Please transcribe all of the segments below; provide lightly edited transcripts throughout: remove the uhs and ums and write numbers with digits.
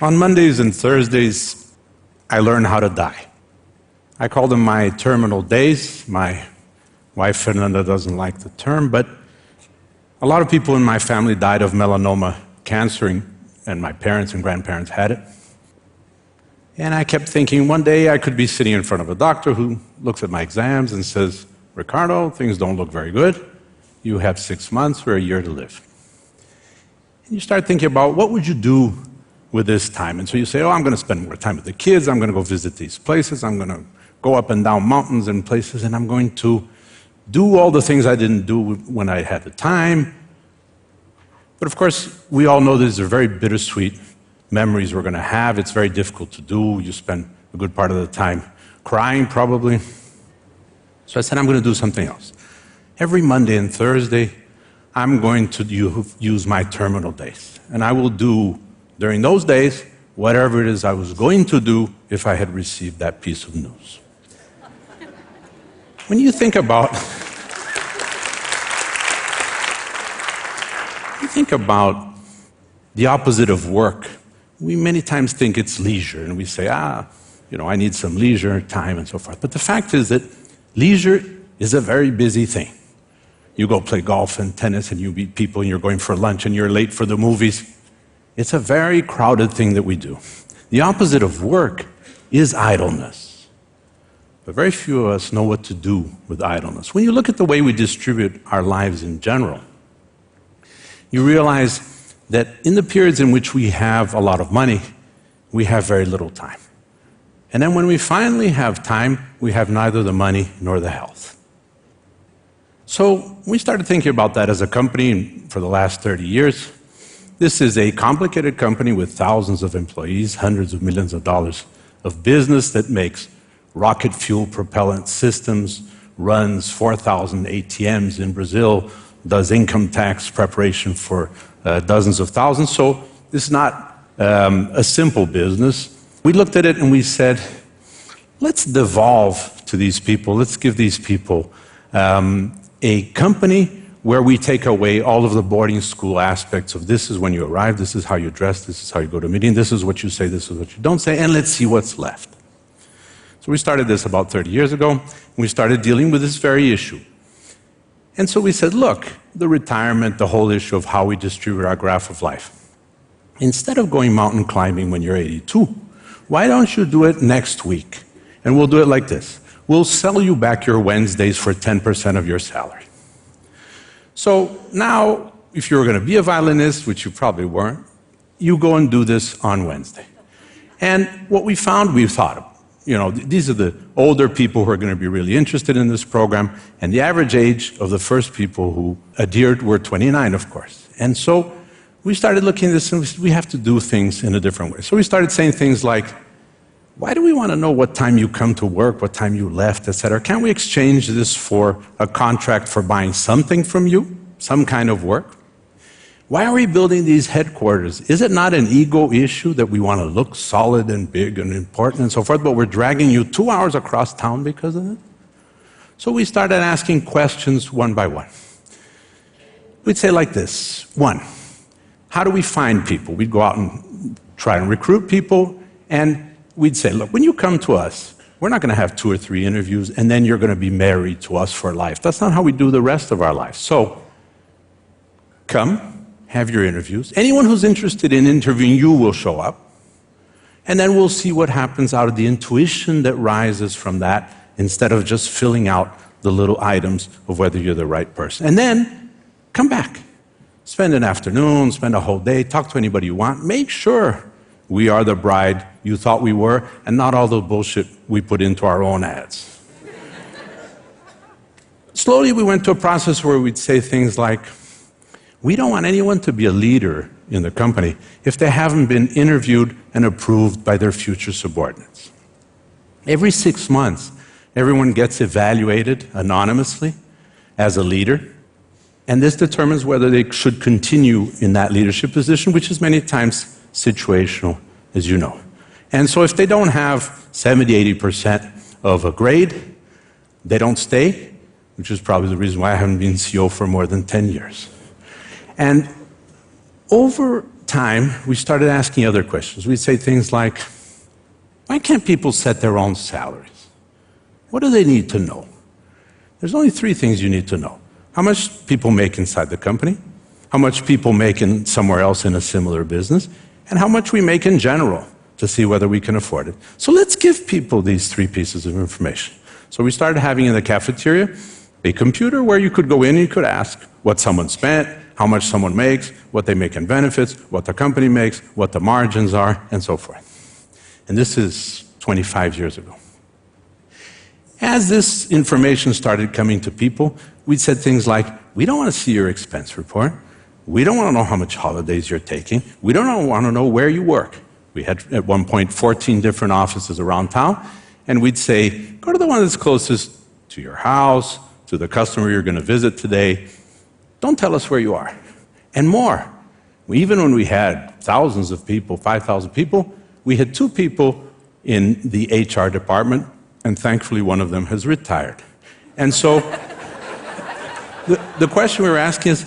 On Mondays and Thursdays, I learn how to die. I call them my terminal days. My wife, Fernanda, doesn't like the term, but a lot of people in my family died of melanoma cancer, and my parents and grandparents had it. And I kept thinking one day I could be sitting in front of a doctor who looks at my exams and says, "Ricardo, things don't look very good. You have 6 months or a year to live." And you start thinking about what would you do with this time. And so you say, oh, I'm going to spend more time with the kids. I'm going to go visit these places. I'm going to go up and down mountains and places, and I'm going to do all the things I didn't do when I had the time. But of course, we all know these are very bittersweet memories we're going to have. It's very difficult to do. You spend a good part of the time crying, probably. So I said, I'm going to do something else. Every Monday and Thursday, I'm going to use my terminal days. And I will do, during those days, whatever it is I was going to do if I had received that piece of news. When you think about the opposite of work, we many times think it's leisure, and we say, I need some leisure time and so forth. But the fact is that leisure is a very busy thing. You go play golf and tennis, and you meet people, and you're going for lunch, and you're late for the movies. It's a very crowded thing that we do. The opposite of work is idleness. But very few of us know what to do with idleness. When you look at the way we distribute our lives in general, you realize that in the periods in which we have a lot of money, we have very little time. And then when we finally have time, we have neither the money nor the health. So we started thinking about that as a company for the last 30 years. This is a complicated company with thousands of employees, hundreds of millions of dollars of business that makes rocket fuel propellant systems, runs 4,000 ATMs in Brazil, does income tax preparation for dozens of thousands. So this is not a simple business. We looked at it and we said, let's devolve to these people. Let's give these people a company where we take away all of the boarding school aspects of this is when you arrive, this is how you dress, this is how you go to a meeting, this is what you say, this is what you don't say, and let's see what's left. So we started this about 30 years ago, and we started dealing with this very issue. And so we said, look, the retirement, the whole issue of how we distribute our graph of life. Instead of going mountain climbing when you're 82, why don't you do it next week? And we'll do it like this. We'll sell you back your Wednesdays for 10% of your salary. So now, if you were going to be a violinist, which you probably weren't, you go and do this on Wednesday. And what we found, we thought, these are the older people who are going to be really interested in this program, and the average age of the first people who adhered were 29, of course. And so we started looking at this, and we said, we have to do things in a different way. So we started saying things like, why do we want to know what time you come to work, what time you left, etc.? Can't we exchange this for a contract for buying something from you, some kind of work? Why are we building these headquarters? Is it not an ego issue that we want to look solid and big and important and so forth, but we're dragging you 2 hours across town because of it? So we started asking questions one by one. We'd say like this. 1, how do we find people? We'd go out and try and recruit people, and we'd say, look, when you come to us, we're not going to have 2 or 3 interviews and then you're going to be married to us for life. That's not how we do the rest of our life. So come, have your interviews. Anyone who's interested in interviewing you will show up. And then we'll see what happens out of the intuition that rises from that instead of just filling out the little items of whether you're the right person. And then come back. Spend an afternoon, spend a whole day, talk to anybody you want. Make sure we are the bride you thought we were, and not all the bullshit we put into our own ads. Slowly, we went to a process where we'd say things like, we don't want anyone to be a leader in the company if they haven't been interviewed and approved by their future subordinates. Every 6 months, everyone gets evaluated anonymously as a leader, and this determines whether they should continue in that leadership position, which is many times situational, as you know. And so if they don't have 70, 80% of a grade, they don't stay, which is probably the reason why I haven't been CEO for more than 10 years. And over time, we started asking other questions. We'd say things like, why can't people set their own salaries? What do they need to know? There's only three things you need to know. How much people make inside the company, how much people make in somewhere else in a similar business, and how much we make in general to see whether we can afford it. So let's give people these three pieces of information. So we started having in the cafeteria a computer where you could go in and you could ask what someone spent, how much someone makes, what they make in benefits, what the company makes, what the margins are, and so forth. And this is 25 years ago. As this information started coming to people, we said things like, we don't want to see your expense report. We don't want to know how much holidays you're taking. We don't want to know where you work. We had, at one point, 14 different offices around town, and we'd say, go to the one that's closest to your house, to the customer you're going to visit today. Don't tell us where you are. And more. Even when we had thousands of people, 5,000 people, we had 2 people in the HR department, and thankfully one of them has retired. And so the question we were asking is,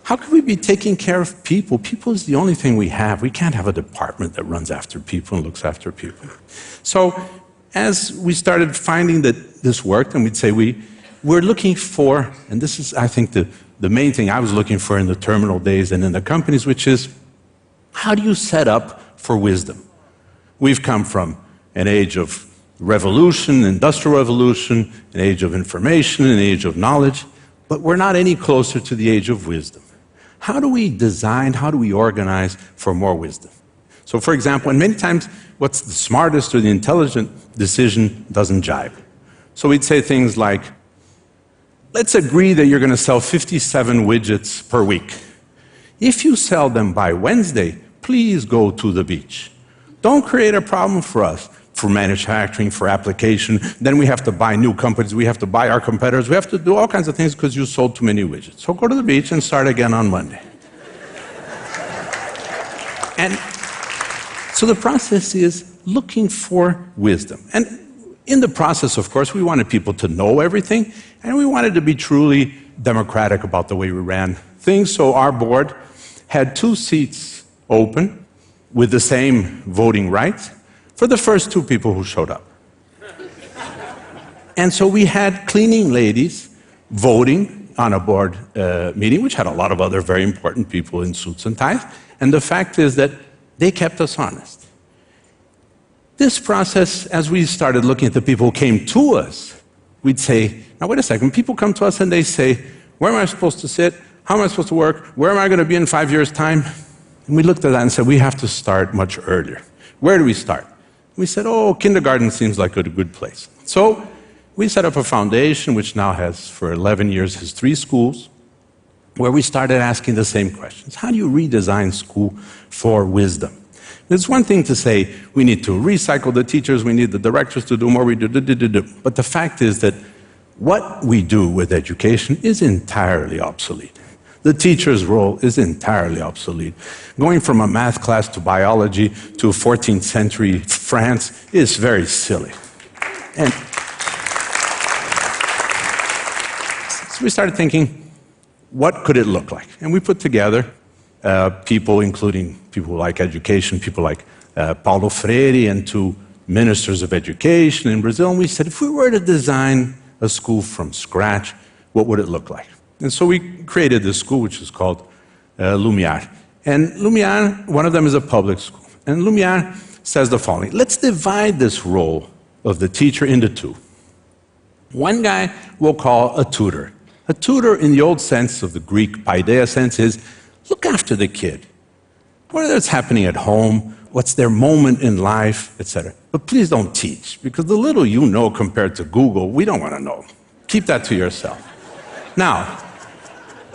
how can we be taking care of people? People is the only thing we have. We can't have a department that runs after people and looks after people. So as we started finding that this worked, and we'd say we're looking for, and this is, I think, the main thing I was looking for in the terminal days and in the companies, which is, how do you set up for wisdom? We've come from an age of revolution, industrial revolution, an age of information, an age of knowledge, but we're not any closer to the age of wisdom. How do we design, how do we organize for more wisdom? So for example, and many times what's the smartest or the intelligent decision doesn't jibe. So we'd say things like, let's agree that you're going to sell 57 widgets per week. If you sell them by Wednesday, please go to the beach. Don't create a problem for us, for manufacturing, for application. Then we have to buy new companies, we have to buy our competitors, we have to do all kinds of things because you sold too many widgets. So go to the beach and start again on Monday. And so the process is looking for wisdom. And in the process, of course, we wanted people to know everything, and we wanted to be truly democratic about the way we ran things. So our board had 2 seats open with the same voting rights for the first 2 people who showed up. And so we had cleaning ladies voting on a board meeting, which had a lot of other very important people in suits and ties. And the fact is that they kept us honest. This process, as we started looking at the people who came to us, we'd say, now wait a second, people come to us and they say, where am I supposed to sit? How am I supposed to work? Where am I going to be in 5 years' time? And we looked at that and said, we have to start much earlier. Where do we start? We said, oh, kindergarten seems like a good place. So we set up a foundation, which now has, for 11 years, has 3 schools, where we started asking the same questions. How do you redesign school for wisdom? It's one thing to say, we need to recycle the teachers, we need the directors to do more, but the fact is that what we do with education is entirely obsolete. The teacher's role is entirely obsolete. Going from a math class to biology to 14th century France is very silly. And so we started thinking, what could it look like? And we put together people, including people who like education, people like Paulo Freire and 2 ministers of education in Brazil, and we said, if we were to design a school from scratch, what would it look like? And so we created this school, which is called Lumiar. And Lumiar, one of them is a public school. And Lumiar says the following, let's divide this role of the teacher into 2. One guy we'll call a tutor. A tutor in the old sense of the Greek paideia sense is, look after the kid. What's happening at home, what's their moment in life, etc. But please don't teach, because the little you know compared to Google, we don't want to know. Keep that to yourself. Now,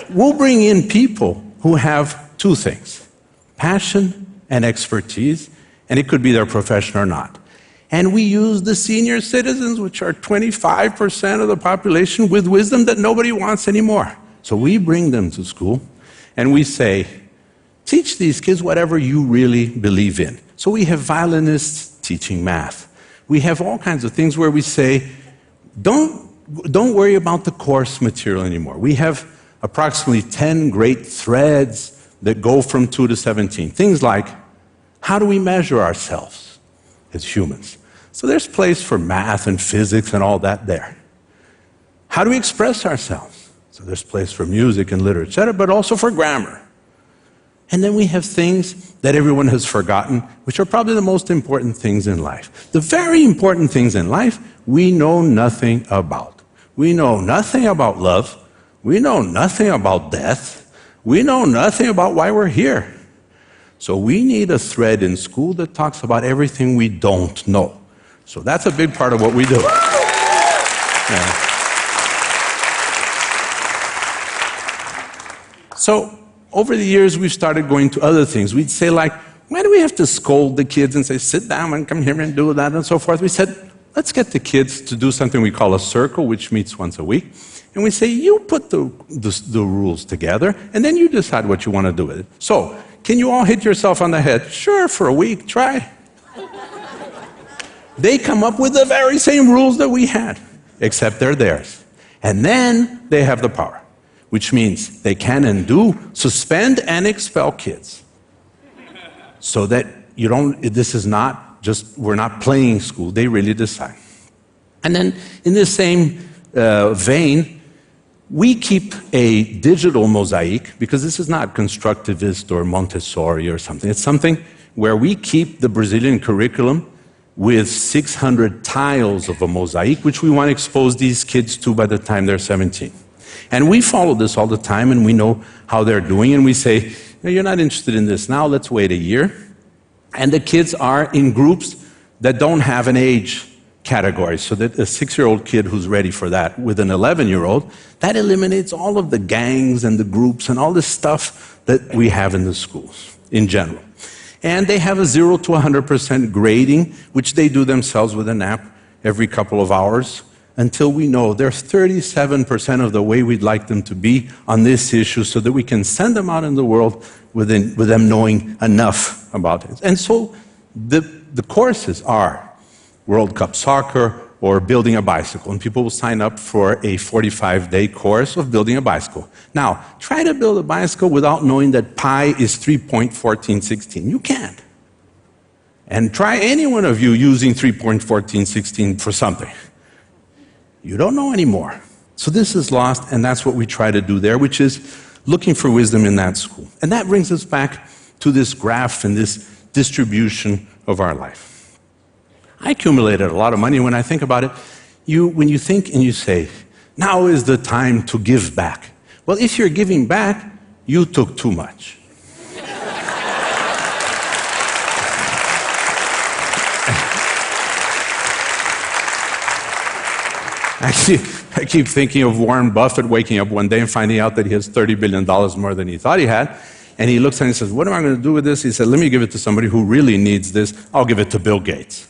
we'll bring in people who have 2 things, passion and expertise, and it could be their profession or not. And we use the senior citizens, which are 25% of the population, with wisdom that nobody wants anymore. So we bring them to school, and we say, teach these kids whatever you really believe in. So we have violinists teaching math. We have all kinds of things where we say, don't worry about the course material anymore. We have approximately 10 great threads that go from 2 to 17. Things like, how do we measure ourselves as humans? So there's place for math and physics and all that there. How do we express ourselves? So there's place for music and literature, etc., but also for grammar. And then we have things that everyone has forgotten, which are probably the most important things in life. The very important things in life, we know nothing about. We know nothing about love. We know nothing about death. We know nothing about why we're here. So we need a thread in school that talks about everything we don't know. So that's a big part of what we do. Yeah. So over the years, we've started going to other things. We'd say, like, why do we have to scold the kids and say, sit down and come here and do that and so forth? We said, let's get the kids to do something we call a circle, which meets once a week. And we say, you put the rules together, and then you decide what you want to do with it. So, can you all hit yourself on the head? Sure, for a week, try. They come up with the very same rules that we had, except they're theirs. And then they have the power, which means they can and do suspend and expel kids. So that you don't, this is not just, we're not playing school, they really decide. And then in the same vein, we keep a digital mosaic, because this is not constructivist or Montessori or something. It's something where we keep the Brazilian curriculum with 600 tiles of a mosaic, which we want to expose these kids to by the time they're 17. And we follow this all the time, and we know how they're doing, and we say, no, you're not interested in this now, let's wait a year. And the kids are in groups that don't have an age category, so that a 6-year-old kid who's ready for that with an 11-year-old, that eliminates all of the gangs and the groups and all this stuff that we have in the schools in general. And they have a 0 to 100% grading, which they do themselves with an app every couple of hours, until we know they're 37% of the way we'd like them to be on this issue, so that we can send them out in the world with them knowing enough about it. And so the courses are World Cup soccer or building a bicycle, and people will sign up for a 45-day course of building a bicycle. Now, try to build a bicycle without knowing that pi is 3.1416. You can't. And try any one of you using 3.1416 for something. You don't know anymore. So this is lost, and that's what we try to do there, which is looking for wisdom in that school. And that brings us back to this graph and this distribution of our life. I accumulated a lot of money. When I think about it, when you think and you say, now is the time to give back. Well, if you're giving back, you took too much. I keep thinking of Warren Buffett waking up one day and finding out that he has $30 billion more than he thought he had. And he looks at it and says, what am I going to do with this? He said, let me give it to somebody who really needs this. I'll give it to Bill Gates.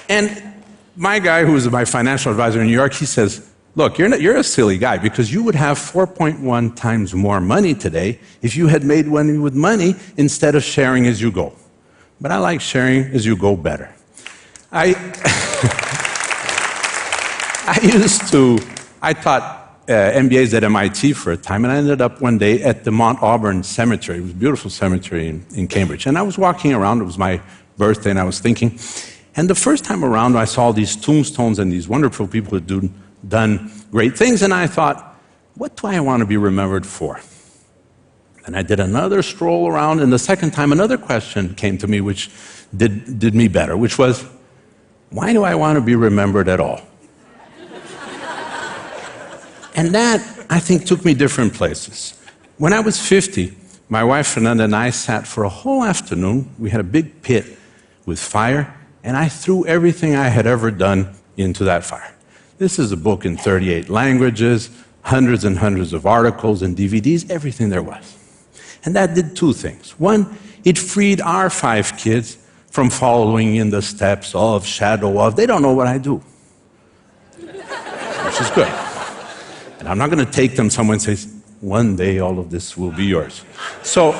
And my guy, who was my financial advisor in New York, he says, look, you're a silly guy, because you would have 4.1 times more money today if you had made money with money instead of sharing as you go. But I like sharing as you go better. I taught MBAs at MIT for a time, and I ended up one day at the Mount Auburn Cemetery. It was a beautiful cemetery in Cambridge. And I was walking around, it was my birthday, and I was thinking, and the first time around, I saw these tombstones and these wonderful people who had done great things, and I thought, what do I want to be remembered for? And I did another stroll around, and the second time, another question came to me, which did me better, which was, why do I want to be remembered at all? And that, I think, took me different places. When I was 50, my wife Fernanda and I sat for a whole afternoon. We had a big pit with fire, and I threw everything I had ever done into that fire. This is a book in 38 languages, hundreds and hundreds of articles and DVDs, everything there was. And that did two things. One, it freed our 5 kids from following in the steps of, shadow of, they don't know what I do. Which is good. And I'm not going to take them somewhere and say, one day all of this will be yours. So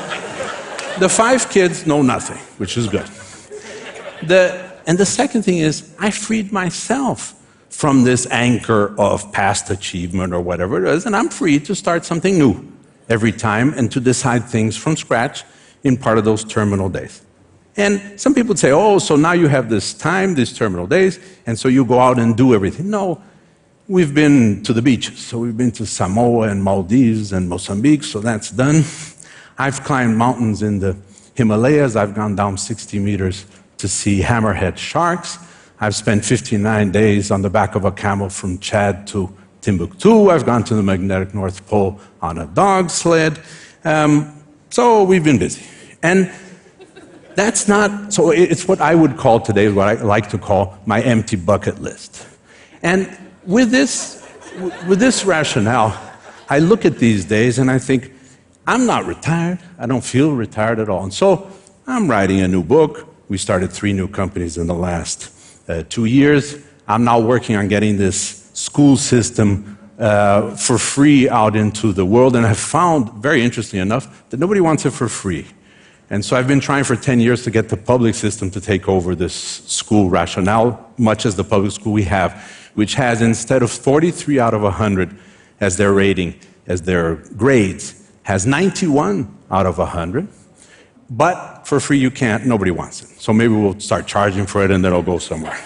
the 5 kids know nothing, which is good. And the second thing is, I freed myself from this anchor of past achievement or whatever it is, and I'm free to start something new every time and to decide things from scratch in part of those terminal days. And some people say, oh, so now you have this time, these terminal days, and so you go out and do everything. No, we've been to the beaches. So we've been to Samoa and Maldives and Mozambique, so that's done. I've climbed mountains in the Himalayas. I've gone down 60 meters to see hammerhead sharks. I've spent 59 days on the back of a camel from Chad to Timbuktu. I've gone to the magnetic North Pole on a dog sled. So we've been busy. And that's not, so it's what I would call today, what I like to call my empty bucket list. And with this rationale, I look at these days and I think, I'm not retired. I don't feel retired at all. And so I'm writing a new book. We started 3 new companies in the last 2 years. I'm now working on getting this school system for free out into the world, and I've found, very interesting enough, that nobody wants it for free. And so I've been trying for 10 years to get the public system to take over this school rationale, much as the public school we have, which has, instead of 43 out of 100 as their rating, as their grades, has 91 out of 100. But for free you can't, nobody wants it. So maybe we'll start charging for it and then it'll go somewhere.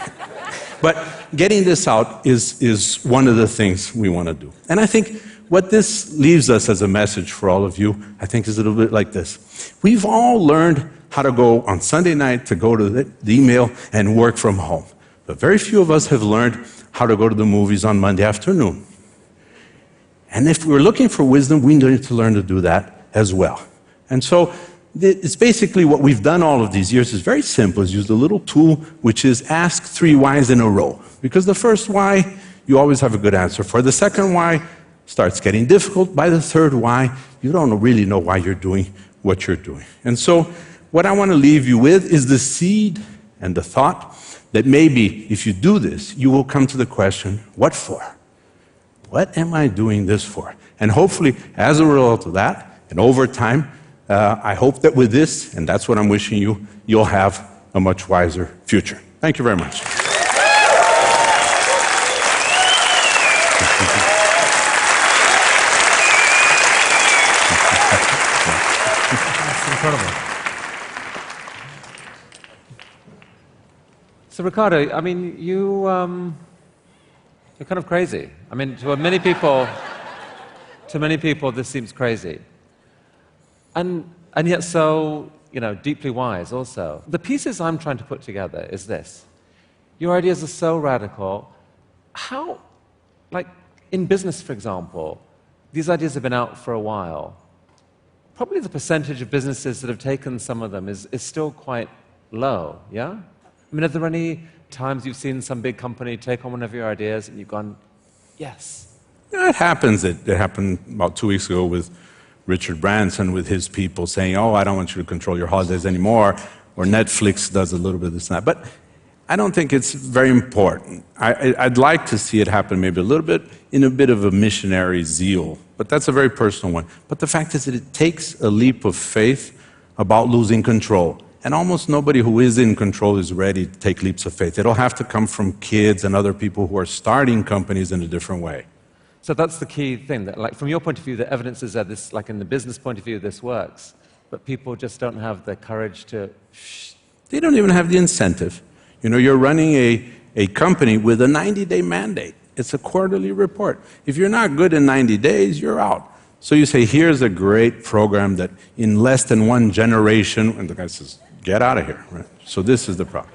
But getting this out is one of the things we want to do. And I think what this leaves us as a message for all of you, I think is a little bit like this. We've all learned how to go on Sunday night to go to the email and work from home. But very few of us have learned how to go to the movies on Monday afternoon. And if we're looking for wisdom, we need to learn to do that as well. And so it's basically what we've done all of these years is very simple, is use a little tool which is ask 3 whys in a row. Because the first why, you always have a good answer for. The second why starts getting difficult. By the third why, you don't really know why you're doing what you're doing. And so what I want to leave you with is the seed and the thought that maybe if you do this, you will come to the question, what for? What am I doing this for? And hopefully, as a result of that, and over time, I hope that with this, and that's what I'm wishing you, you'll have a much wiser future. Thank you very much. That's incredible. So, Ricardo, I mean, you're kind of crazy. I mean, to many people, this seems crazy. And yet so, deeply wise also. The pieces I'm trying to put together is this. Your ideas are so radical. How, like in business, for example, these ideas have been out for a while. Probably the percentage of businesses that have taken some of them is still quite low, yeah? I mean, are there any times you've seen some big company take on one of your ideas and you've gone, yes? Yeah, it happens. It happened about 2 weeks ago with Richard Branson with his people saying, oh, I don't want you to control your holidays anymore, or Netflix does a little bit of this and that. But I don't think it's very important. I'd like to see it happen maybe a little bit in a bit of a missionary zeal, but that's a very personal one. But the fact is that it takes a leap of faith about losing control. And almost nobody who is in control is ready to take leaps of faith. It'll have to come from kids and other people who are starting companies in a different way. So that's the key thing, that like from your point of view, the evidence is that this, like in the business point of view, this works, but people just don't have the courage to They don't even have the incentive. You're running a company with a 90-day mandate. It's a quarterly report. If you're not good in 90 days, you're out. So you say, here's a great program that in less than 1 generation, and the guy says, get out of here, right? So this is the problem.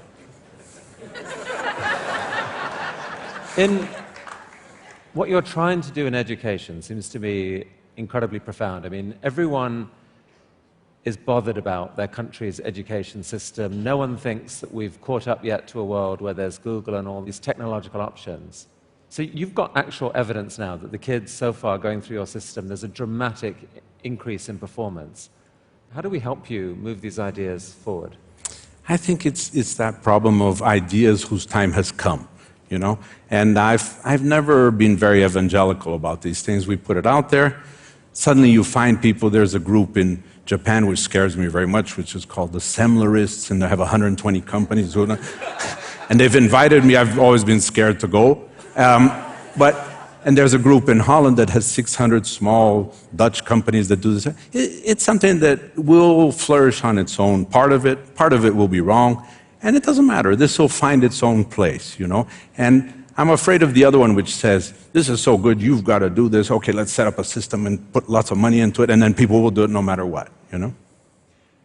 What you're trying to do in education seems to be incredibly profound. I mean, everyone is bothered about their country's education system. No one thinks that we've caught up yet to a world where there's Google and all these technological options. So you've got actual evidence now that the kids so far going through your system, there's a dramatic increase in performance. How do we help you move these ideas forward? I think it's that problem of ideas whose time has come. And I've never been very evangelical about these things. We put it out there. Suddenly you find people, there's a group in Japan which scares me very much, which is called the Semlerists, and they have 120 companies. And they've invited me. I've always been scared to go. And there's a group in Holland that has 600 small Dutch companies that do this. It's something that will flourish on its own. Part of it will be wrong, and it doesn't matter. This will find its own place, you know. And I'm afraid of the other one which says, this is so good, you've got to do this. Okay, let's set up a system and put lots of money into it, and then people will do it no matter what, you know.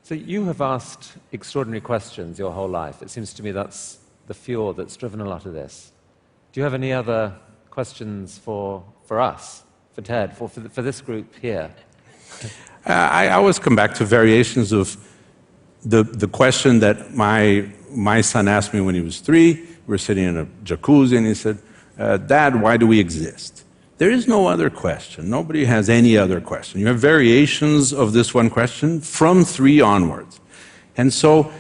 So you have asked extraordinary questions your whole life. It seems to me that's the fuel that's driven a lot of this. Do you have any other questions for us, for TED, for this group here? I always come back to variations of the question that my son asked me when he was 3. We were sitting in a jacuzzi, and he said, Dad, why do we exist? There is no other question. Nobody has any other question. You have variations of this one question from 3 onwards. And so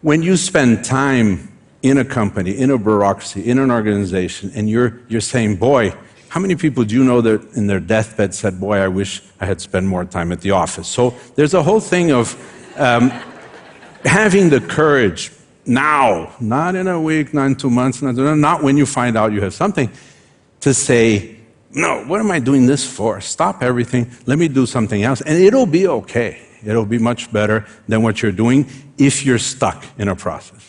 when you spend time in a company, in a bureaucracy, in an organization, and you're saying, boy, how many people do you know that in their deathbed said, boy, I wish I had spent more time at the office? So there's a whole thing of having the courage now, not in a week, not in 2 months, not when you find out you have something, to say, no, what am I doing this for? Stop everything, let me do something else, and it'll be okay. It'll be much better than what you're doing if you're stuck in a process.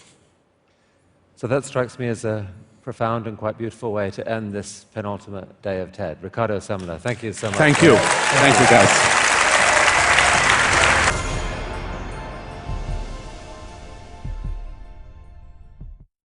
So that strikes me as a profound and quite beautiful way to end this penultimate day of TED. RicardoSemler, thank you so much. Thank you. Thank you, guys.